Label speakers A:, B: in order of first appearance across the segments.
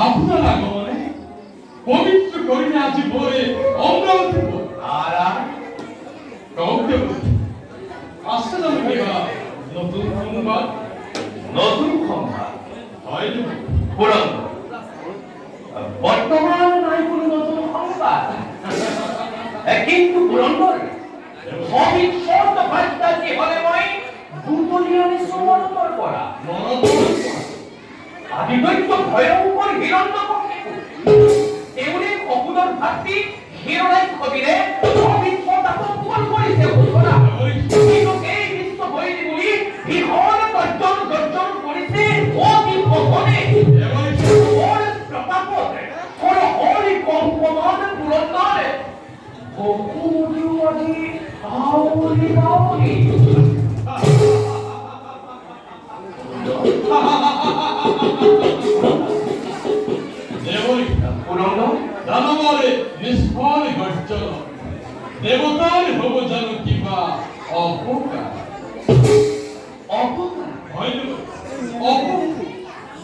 A: আপনার আগমনে পবিত্র করিলে আজি ভোরে অমরাবতী আসলে নতুন সংবাদ হয়তো
B: পুরনো বর্তমান নাই কোনো নতুন সংবাদ কিন্তু পুরন্দর ভবিষ্যৎ বার্তাটি হলে মই দুতলিয়ানে সমর্থন করা আদিদৈত্য ভয়ঙ্কর হিরণ্য পক্ষে এগুলি অকুদর ভাতৃ হিরণাই কবিরে ভবিষ্যৎ আকল করিছে ঘোষণা কিন্তু এই বিশ্ব বৈদিগুলি বিহন গর্জন করিছে অতি কখনে ওর প্রতাপতে ওর হরি কম্পমান পুরন্দরে বহু আজি আউলি বাউলি
A: দানবরে নিষ্ফল গর্জন দেবতার হব যেন কিবা অপকার হইল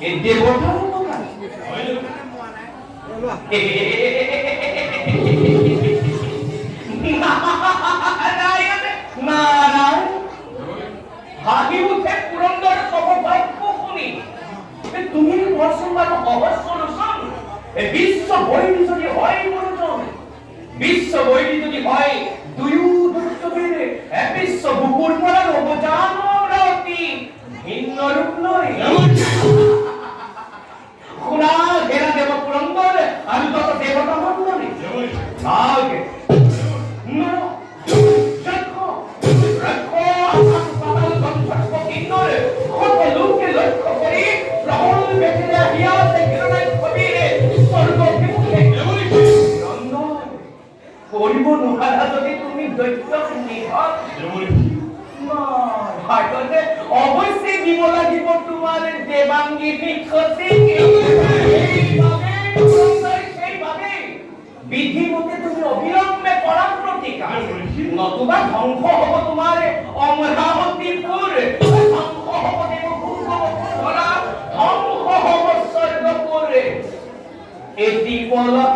B: এই দেবতার অপকার
A: হইল
B: নারায়ণ হাসি উঠে পুরন্দর সৌভাগ্য শুনি তুমি বর্ষমান অবশ্য নশন বিশ্ব বৈরী যদি হয় মনোজন বিশ্ব বৈরী যদি হয় দুয়ু দুষ্ট বেড়ে বিশ্ব বুকুর পড়ার অবজান অতি ভিন্ন রূপ নয় খুনা ঘেরা দেব পুরন্দর আমি তত দেবতা মন্ডলী আগে অবশ্যই দিব লাগিব তোমার দেবাঙ্গিনী ক্ষতি সেইভাবে বিধি মতে তুমি অবিলম্বে পরাম প্রতিকার নতুবা ধ্বংস হব তোমার অমরাবতীপুর ধ্বংস হব দেবভূষণা ধ্বংস হব স্বর্গপুরে এটি বলক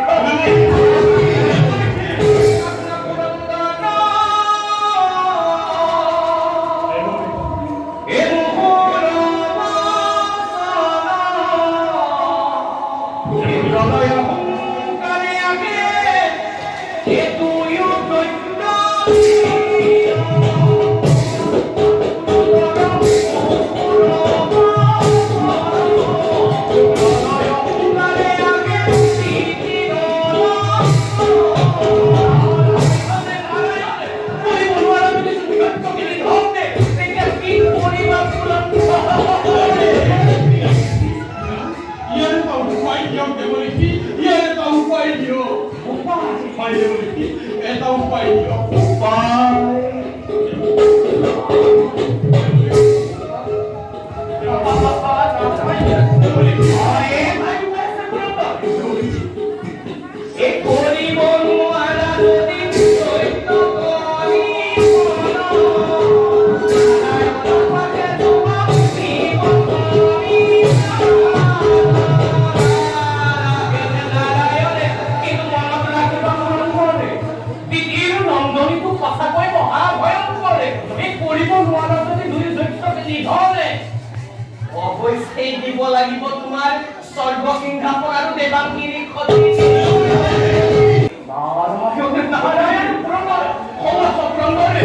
B: অবশ্যই দিব লাগিব তোমাৰ সৰ্বসিংহাসন আৰু দেৱাংগিনী ক্ষতি নারায়ণ নারায়ণ পুরন্দর সমস্ত পুরন্দরে